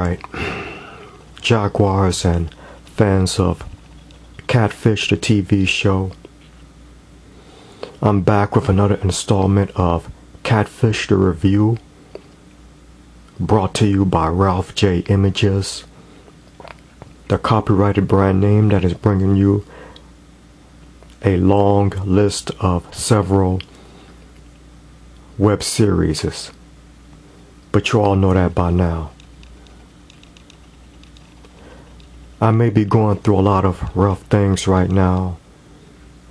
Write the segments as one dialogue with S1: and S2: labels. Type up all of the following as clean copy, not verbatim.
S1: Alright, Jaguars and fans of Catfish, the TV show. I'm back with another installment of Catfish, the review, brought to you by Ralph J. Images, the copyrighted brand name that is bringing you a long list of several web series. But you all know that by now. I may be going through a lot of rough things right now,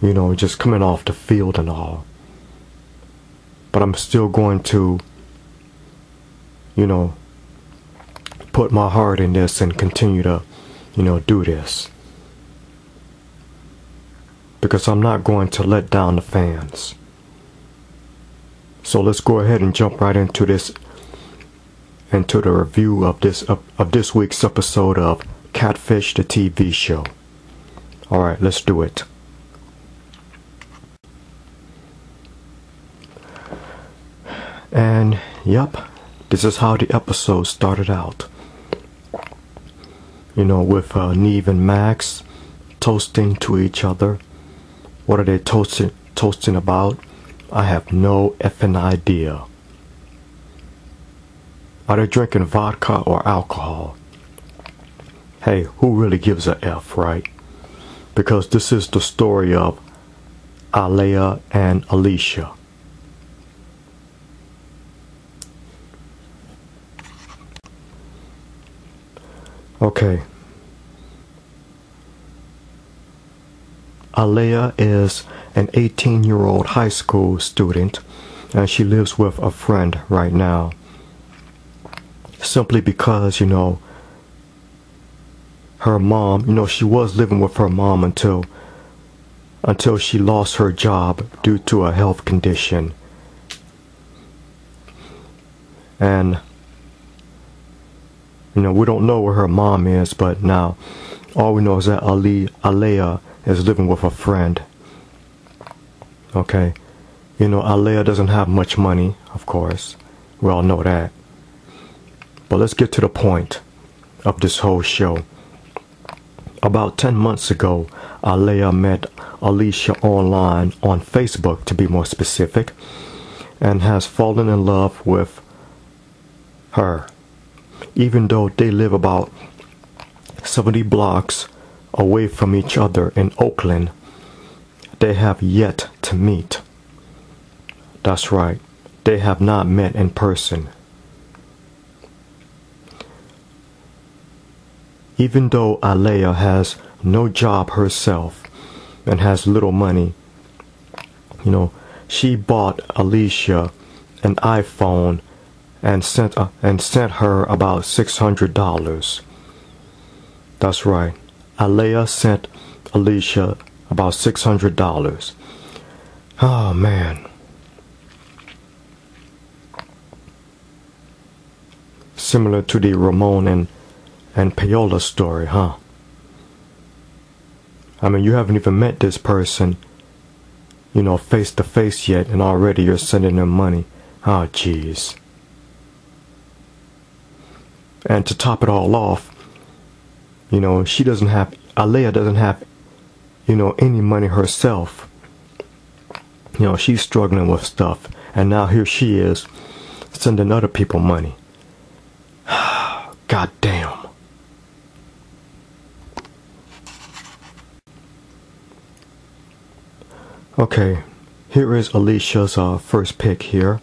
S1: you know, just coming off the field and all. But I'm still going to, you know, put my heart in this and continue to, you know, do this. Because I'm not going to let down the fans. So let's go ahead and jump right into this, into the review of this week's episode of Catfish, the TV show. Alright, let's do it. And yep, this is how the episode started out. You know, with Nev and Max toasting to each other. What are they toasting about? I have no effing idea. Are they drinking vodka or alcohol? Hey, who really gives a F, right? Because this is the story of Aliah and ALICIA. Okay. Aliah is an 18-year-old high school student, and she lives with a friend right now. Simply because, you know, her mom, you know, she was living with her mom until she lost her job due to a health condition. And, you know, we don't know where her mom is, but now all we know is that Aliah is living with a friend. Okay. You know, Aliah doesn't have much money, of course. We all know that. But let's get to the point of this whole show. About 10 months ago, Aliah met ALICIA online on Facebook, to be more specific, and has fallen in love with her. Even though they live about 70 blocks away from each other in Oakland, they have yet to meet. That's right, they have not met in person. Even though Aliah has no job herself and has little money, you know, she bought ALICIA an iPhone and sent her about $600. That's right, Aliah sent ALICIA about $600. Oh man. Similar to the Ramon and Paola story, huh? I mean, you haven't even met this person, you know, face to face yet, and already you're sending them money. Oh, jeez. And to top it all off, you know, Aliah doesn't have, you know, any money herself. You know, she's struggling with stuff, and now here she is, sending other people money. God damn. Okay, here is ALICIA's first pick here.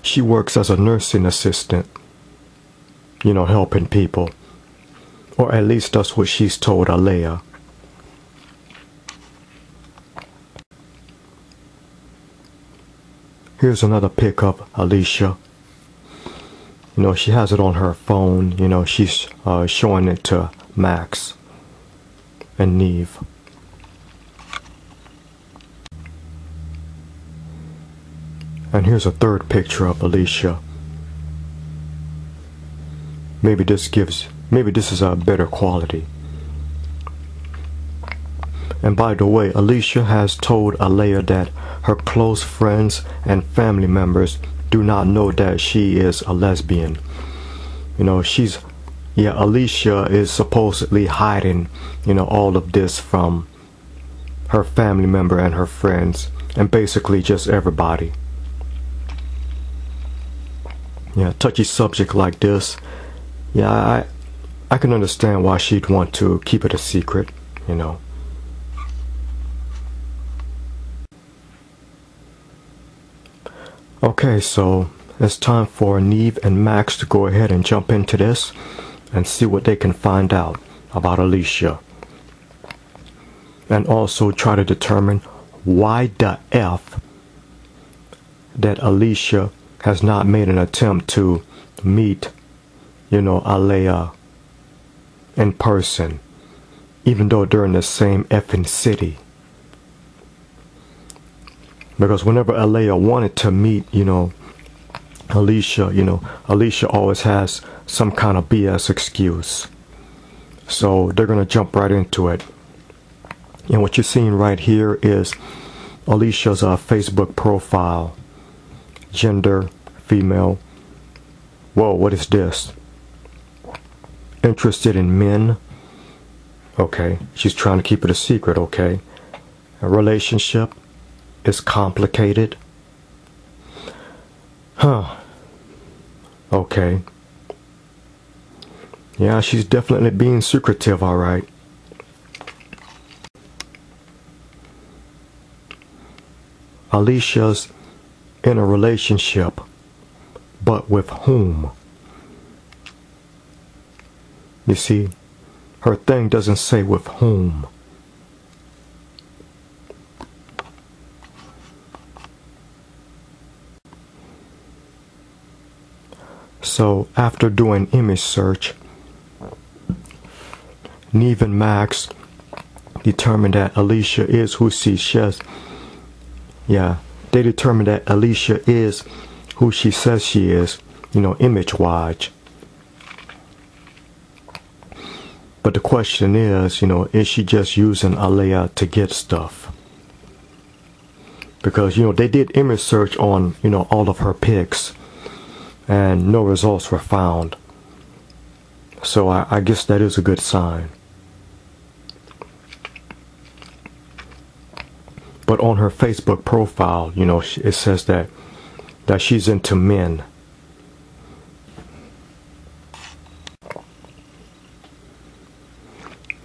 S1: She works as a nursing assistant, you know, helping people. Or at least that's what she's told Aliah. Here's another pic of ALICIA. You know, she has it on her phone. You know, she's showing it to Max and Nev. And here's a third picture of ALICIA. Maybe this is a better quality. And by the way, ALICIA has told Aliah that her close friends and family members do not know that she is a lesbian. You know, Alicia is supposedly hiding, all of this from her family member and her friends, and basically just everybody. Yeah, touchy subject like this. Yeah, I can understand why she'd want to keep it a secret, Okay, so it's time for Nev and Max to go ahead and jump into this and see what they can find out about Alicia. And also try to determine why the F that Alicia has not made an attempt to meet, Aliah in person, even though they're in the same effing city. Because whenever Aliah wanted to meet, Alicia, Alicia always has some kind of BS excuse. So they're going to jump right into it. And what you're seeing right here is Alicia's Facebook profile. Gender, female. Whoa, what is this? Interested in men. Okay, she's trying to keep it a secret, okay. A relationship is complicated. Huh. Okay. Yeah, she's definitely being secretive, alright. Alicia's in a relationship, but with whom? You see, her thing doesn't say with whom. So after doing image search, Nev and Max determined that Alicia is who she says. Yeah, they determined that Alicia is who she says she is, image-wise. But the question is she just using Aliah to get stuff? Because, they did image search on, all of her pics, and no results were found. So I guess that is a good sign. But on her Facebook profile, it says that she's into men.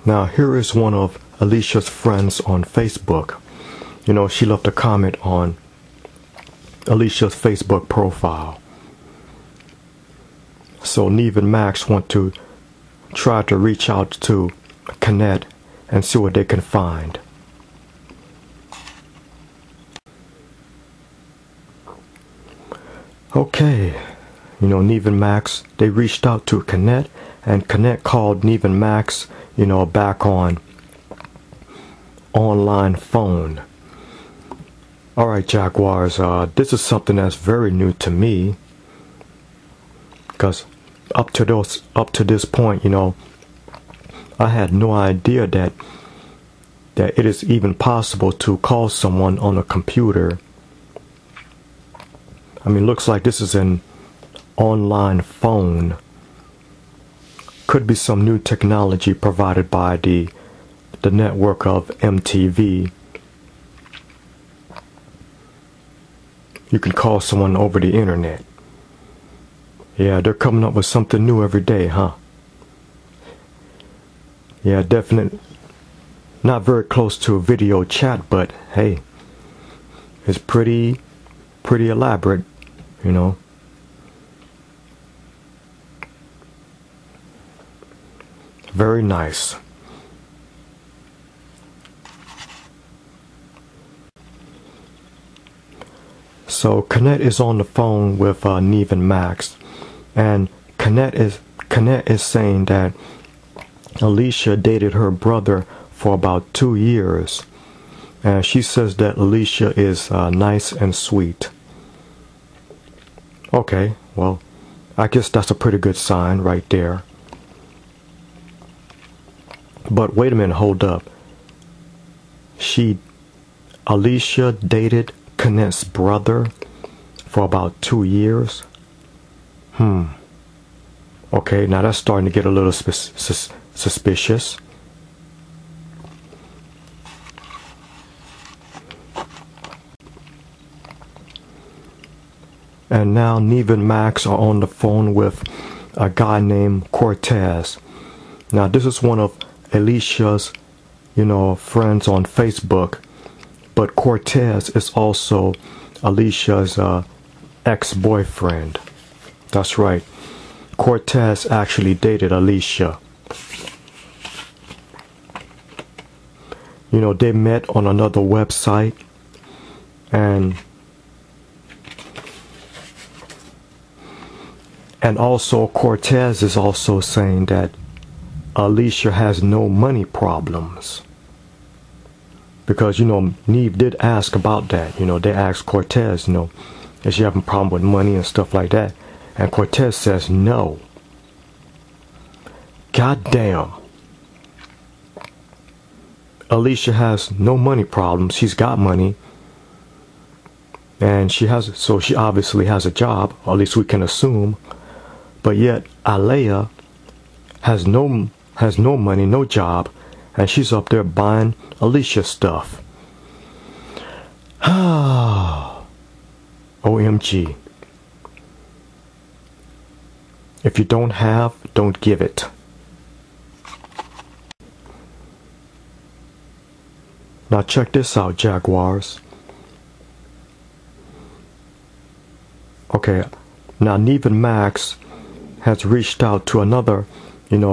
S1: Now, here is one of Alicia's friends on Facebook. She left a comment on Alicia's Facebook profile. So Nev and Max want to try to reach out to Connect and see what they can find. Okay, Nev and Max, they reached out to Connect, and Connect called Nev and Max, back on online phone. Alright, Jaguars, this is something that's very new to me, because up to this point, I had no idea that it is even possible to call someone on a computer. I mean, looks like this is an online phone. Could be some new technology provided by the network of MTV. You can call someone over the internet. Yeah, they're coming up with something new every day, huh? Yeah, definitely not very close to a video chat, but hey, it's pretty elaborate, Very nice. So Connect is on the phone with Nev and Max, and Connect is saying that Alicia dated her brother for about 2 years, and she says that Alicia is nice and sweet. Okay, well, I guess that's a pretty good sign right there. But wait a minute, hold up. Alicia dated Connect's brother for about 2 years. Okay, now that's starting to get a little suspicious. And now Nev and Max are on the phone with a guy named Cortez. Now this is one of Alicia's, friends on Facebook. But Cortez is also Alicia's ex-boyfriend. That's right. Cortez actually dated Alicia. They met on another website, and also Cortez is also saying that Alicia has no money problems. Because, Nev did ask about that. They asked Cortez, is she having a problem with money and stuff like that? And Cortez says no. God damn. Alicia has no money problems. She's got money. And she obviously has a job, or at least we can assume. But yet Aliah has no money, no job, and she's up there buying Alicia stuff. OMG. If you don't have, don't give it. Now check this out, Jaguars. Okay, now Nev and Max has reached out to another,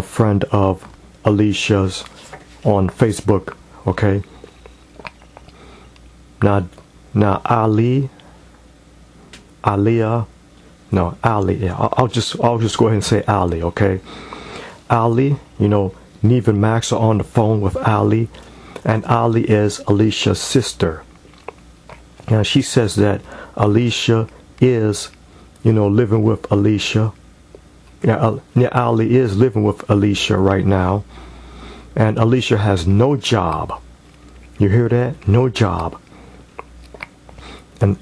S1: friend of Alicia's on Facebook. Okay. Now Aliah. I'll just go ahead and say Ali. Okay. Ali, Nev and Max are on the phone with Ali, and Ali is Alicia's sister. Now she says that Alicia is, living with Alicia. Ali is living with Alicia right now, and Alicia has no job. You hear that? No job. And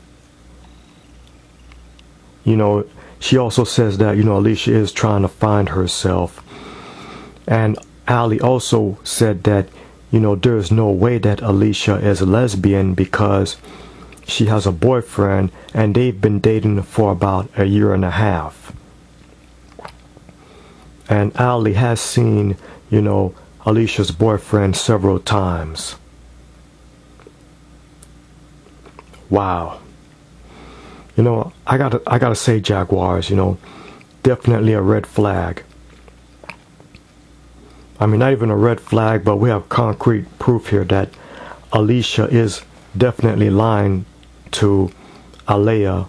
S1: she also says that Alicia is trying to find herself. And Ali also said that there's no way that Alicia is a lesbian because she has a boyfriend and they've been dating for about 1.5 years. And Ali has seen, Alicia's boyfriend several times. Wow. I gotta say, Jaguars, definitely a red flag. I mean, not even a red flag, but we have concrete proof here that Alicia is definitely lying to Aliah.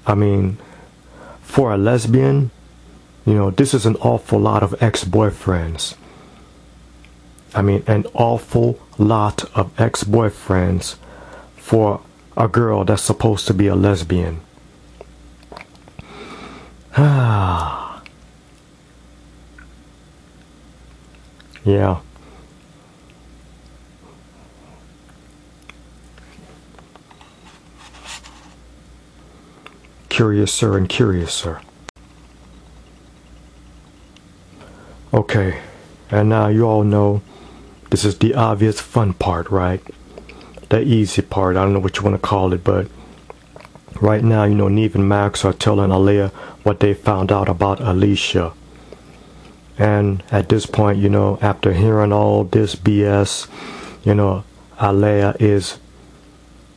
S1: I mean, for a lesbian, this is an awful lot of ex-boyfriends. I mean, an awful lot of ex-boyfriends for a girl that's supposed to be a lesbian. Yeah. Curiouser and curiouser. Okay, and now you all know this is the obvious fun part, right? The easy part, I don't know what you want to call it, but right now, Nev and Max are telling Aliah what they found out about Alicia. And at this point, after hearing all this BS, Aliah is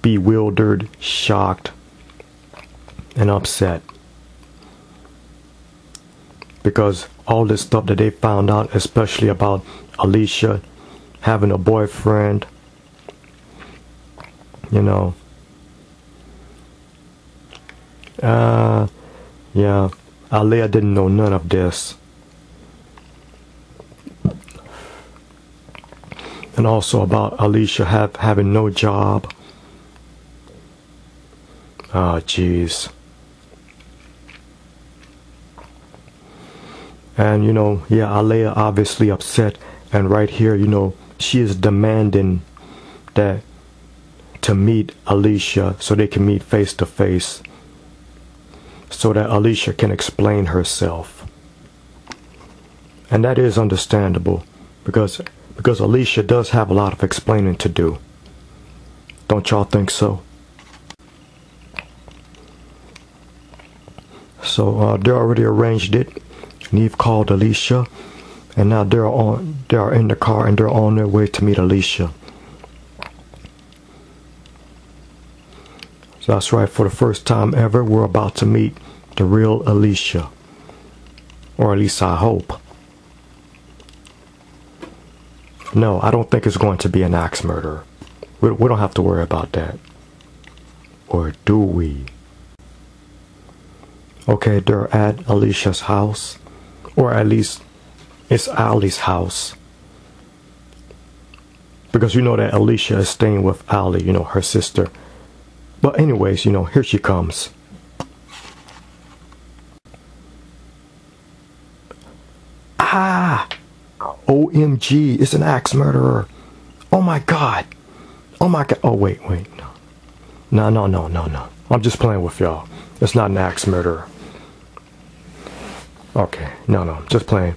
S1: bewildered, shocked, and upset. Because all this stuff that they found out, especially about Alicia having a boyfriend, yeah, Aliah didn't know none of this. And also about Alicia having no job. Oh, jeez. And yeah, Aliah obviously upset, and right here, she is demanding that to meet Alicia so they can meet face to face. so that Alicia can explain herself. And that is understandable because Alicia does have a lot of explaining to do. Don't y'all think so? So they already arranged it. Nev called Alicia, and now they are in the car and they're on their way to meet Alicia. So that's right, for the first time ever, we're about to meet the real Alicia. Or at least I hope. No, I don't think it's going to be an axe murderer. We don't have to worry about that. Or do we? Okay, they're at Alicia's house. Or at least it's Ali's house. Because you know that Alicia is staying with Ali, you know, her sister. But anyways, you know, here she comes. Ah! OMG, it's an axe murderer. Oh my god. Oh my god. Oh, wait. No. No. I'm just playing with y'all. It's not an axe murderer. Okay. No. Just playing.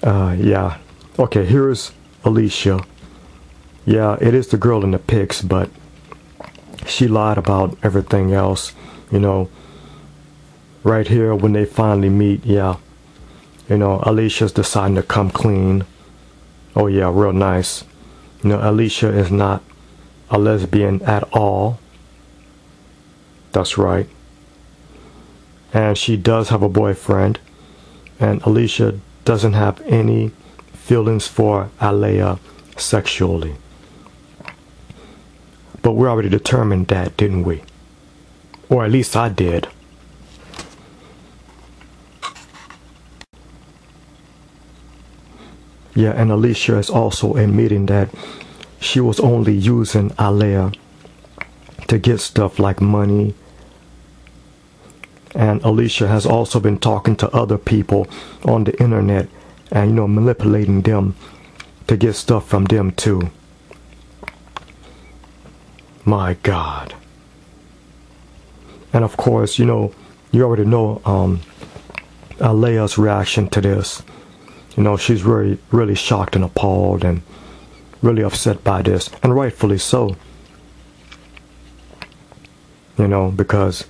S1: Yeah. Okay, here's Alicia. Yeah, it is the girl in the pics, but she lied about everything else, you know. Right here, when they finally meet, yeah, you know, Alicia's deciding to come clean. Oh yeah, real nice. You know, Alicia is not a lesbian at all. That's right. And she does have a boyfriend, and Alicia doesn't have any feelings for Aliah sexually. But we already determined that, didn't we? Or at least I did. Yeah, and Alicia is also admitting that she was only using Aliah to get stuff like money. And Alicia has also been talking to other people on the internet and, you know, manipulating them to get stuff from them too. My God. And of course, you know, you already know Aliah's reaction to this. You know, she's really shocked and appalled and really upset by this, and rightfully so. You know, because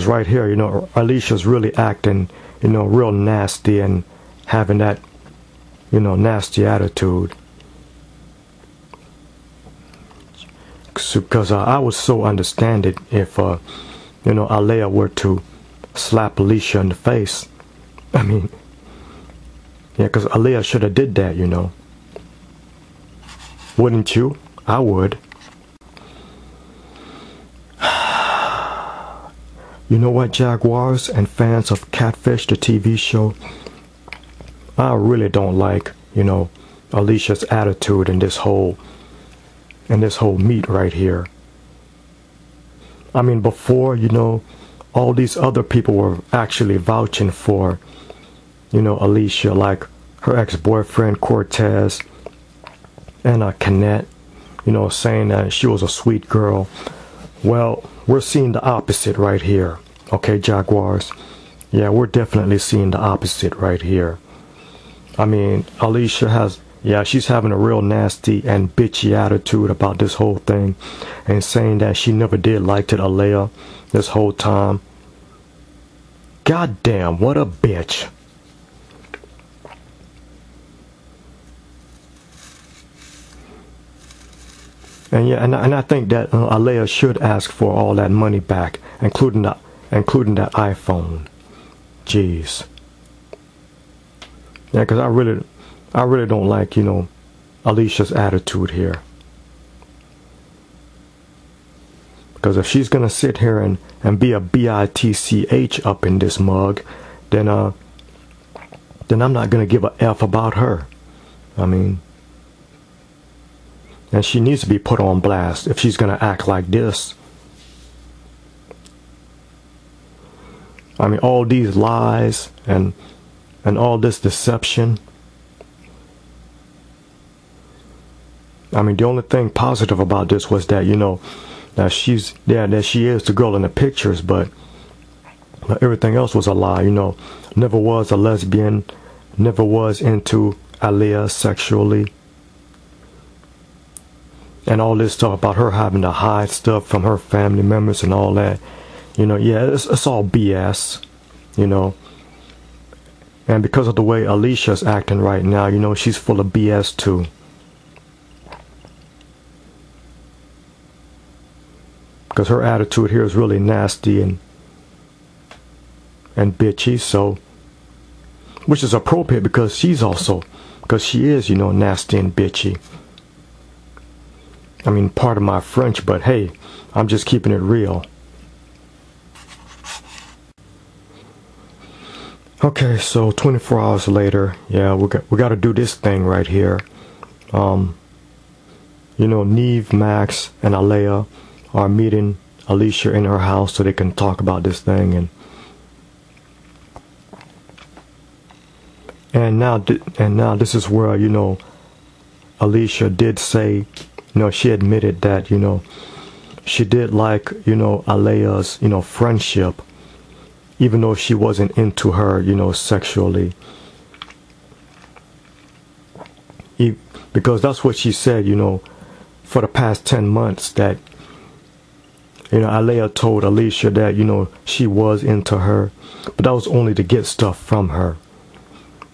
S1: right here, you know, Alicia's really acting, you know, real nasty and having that, you know, nasty attitude. Because I would so understand it if, you know, Aliah were to slap Alicia in the face. I mean, yeah, because Aliah should have did that, you know. Wouldn't you? I would. You know what, Jaguars and fans of Catfish, the TV show? I really don't like, you know, Alicia's attitude in this whole meet right here. I mean, before, you know, all these other people were actually vouching for, you know, Alicia, like her ex-boyfriend Cortez and Kenneth, you know, saying that she was a sweet girl. Well, we're seeing the opposite right here. Okay, Jaguars? Yeah, we're definitely seeing the opposite right here. I mean, Alicia has, yeah, she's having a real nasty and bitchy attitude about this whole thing and saying that she never did like it, Aliah, this whole time. God damn, what a bitch. And yeah, and I think that Aliah should ask for all that money back, including that iPhone. Jeez. Yeah, because I really don't like, you know, Alicia's attitude here. Because if she's gonna sit here and be a bitch up in this mug, then I'm not gonna give a F about her. I mean, and she needs to be put on blast if she's gonna act like this. I mean, all these lies and all this deception. I mean, the only thing positive about this was that, you know, that she is the girl in the pictures, but everything else was a lie. You know, never was a lesbian, never was into Aliah sexually. And all this stuff about her having to hide stuff from her family members and all that. You know, yeah, it's all BS, you know. And because of the way Alicia's acting right now, you know, she's full of BS too. Because her attitude here is really nasty and bitchy, so, which is appropriate because she is, you know, nasty and bitchy. I mean, pardon my French, but hey, I'm just keeping it real. Okay, so 24 hours later, yeah, we got to do this thing right here. You know, Nev, Max, and Aliah are meeting Alicia in her house so they can talk about this thing, and now this is where, you know, Alicia did say, you know, she admitted that, you know, she did like, you know, Aliah's, you know, friendship, even though she wasn't into her, you know, sexually. Because that's what she said, you know, for the past 10 months that, you know, Aliah told Alicia that, you know, she was into her, but that was only to get stuff from her.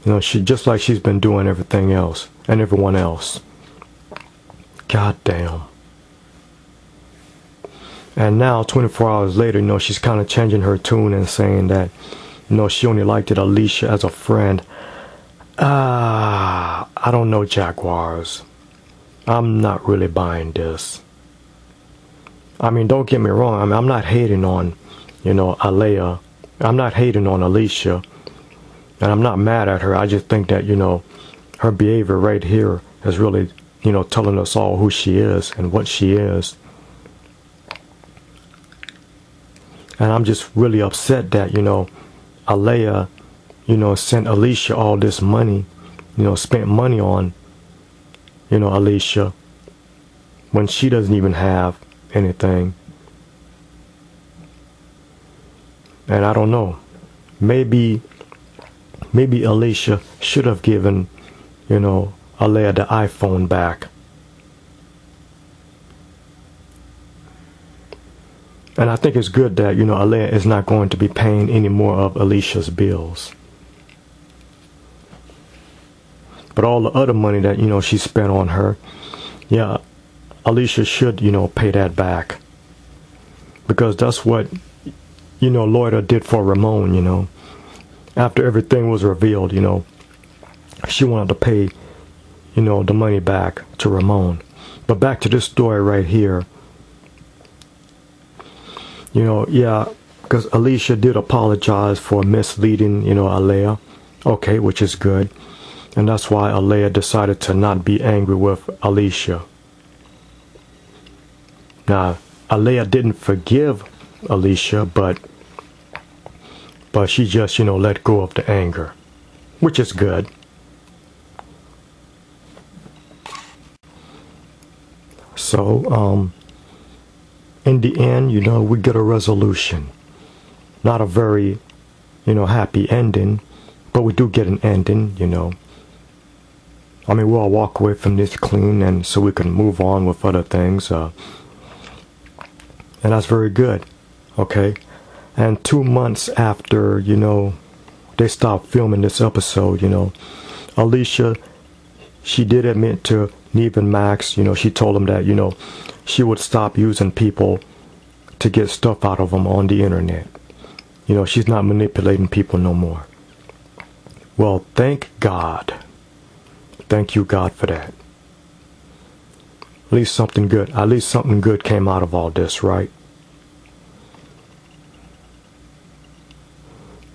S1: You know, just like she's been doing everything else and everyone else. God damn. And now, 24 hours later, you know, she's kind of changing her tune and saying that, you know, she only liked it Alicia as a friend. I don't know, Jaguars. I'm not really buying this. I mean, don't get me wrong. I mean, I'm not hating on, you know, Aliah. I'm not hating on Alicia. And I'm not mad at her. I just think that, you know, her behavior right here is really, you know, telling us all who she is and what she is. And I'm just really upset that, you know, Aliah, you know, sent Alicia all this money, you know, spent money on, you know, Alicia, when she doesn't even have anything. And I don't know, maybe Alicia should have given, you know, Aliah the iPhone back. And I think it's good that, you know, Aliah is not going to be paying any more of Alicia's bills. But all the other money that, you know, she spent on her, yeah, Alicia should, you know, pay that back. Because that's what, you know, Loida did for Ramon, you know. After everything was revealed, you know, she wanted to pay, you know, the money back to Ramon. But back to this story right here. You know, yeah, because Alicia did apologize for misleading, you know, Aliah. Okay, which is good. And that's why Aliah decided to not be angry with Alicia. Now, Aliah didn't forgive Alicia, but she just, you know, let go of the anger, which is good. So, in the end, you know, we get a resolution. Not a very, you know, happy ending, but we do get an ending, you know. I mean, we'll all walk away from this clean, and so we can move on with other things. And that's very good, okay? And 2 months after, you know, they stopped filming this episode, you know, Alicia, she did admit to Nev and Max, you know, she told them that, you know, she would stop using people to get stuff out of them on the internet. You know, she's not manipulating people no more. Well, thank God. Thank you, God, for that. At least something good came out of all this, right?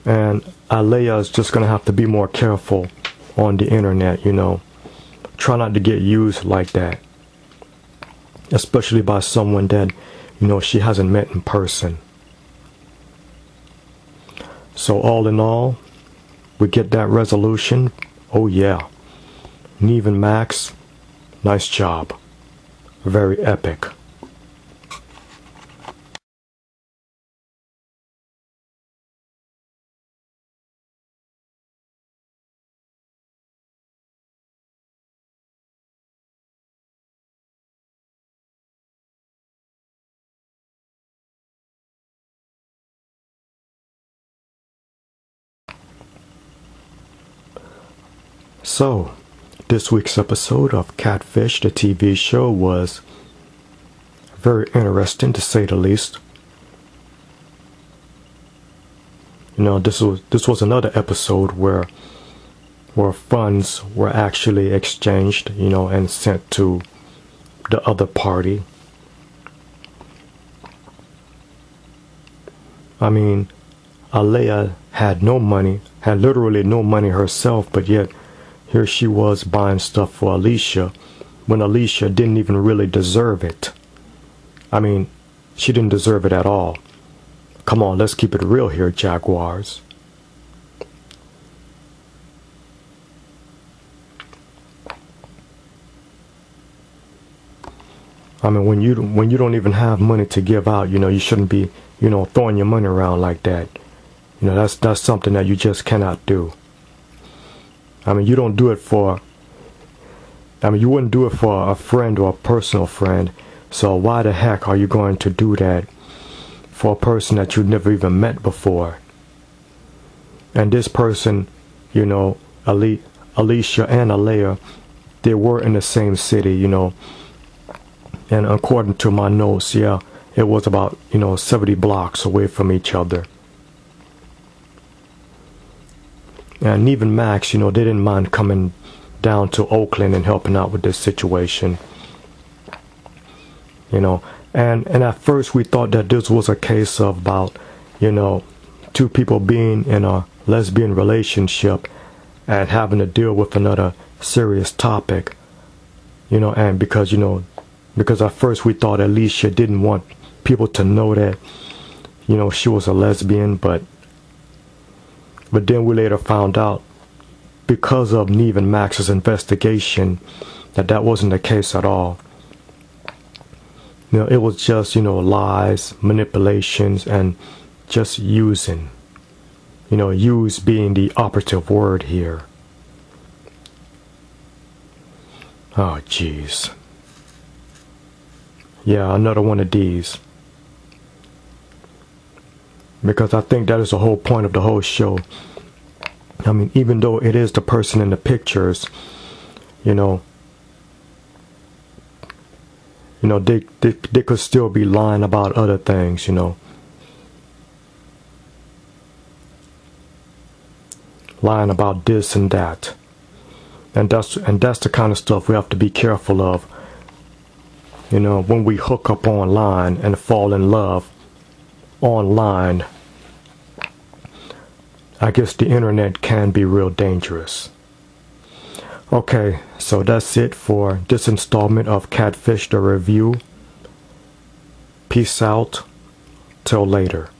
S1: And Aliah is just going to have to be more careful on the internet, you know. Try not to get used like that. Especially by someone that, you know, she hasn't met in person. So all in all, we get that resolution. Oh yeah. Nev and Max, nice job. Very epic. So, this week's episode of Catfish, the TV show, was very interesting to say the least. You know, this was another episode where funds were actually exchanged, you know, and sent to the other party. I mean, Aliah had no money, had literally no money herself, but yet here she was buying stuff for Alicia when Alicia didn't even really deserve it. I mean, she didn't deserve it at all. Come on, let's keep it real here, Jaguars. I mean, when you don't even have money to give out, you know, you shouldn't be, you know, throwing your money around like that. You know, that's something that you just cannot do. I mean, you don't do it for, I mean, you wouldn't do it for a friend or a personal friend. So why the heck are you going to do that for a person that you've never even met before? And this person, you know, Alicia and Aliah, they were in the same city, you know. And according to my notes, yeah, it was about, you know, 70 blocks away from each other. And Nev and Max, you know, they didn't mind coming down to Oakland and helping out with this situation. You know, and at first we thought that this was a case of about, you know, two people being in a lesbian relationship and having to deal with another serious topic. You know, and because at first we thought Alicia didn't want people to know that, you know, she was a lesbian, but then we later found out, because of Nev and Max's investigation, that wasn't the case at all. You know, it was just, you know, lies, manipulations, and just using. You know, use being the operative word here. Oh, jeez. Yeah, another one of these. Because I think that is the whole point of the whole show. I mean, even though it is the person in the pictures, you know, they could still be lying about other things, you know. Lying about this and that. And that's the kind of stuff we have to be careful of. You know, when we hook up online and fall in love online, I guess the internet can be real dangerous. Okay, so that's it for this installment of Catfish the Review. Peace out. Till later.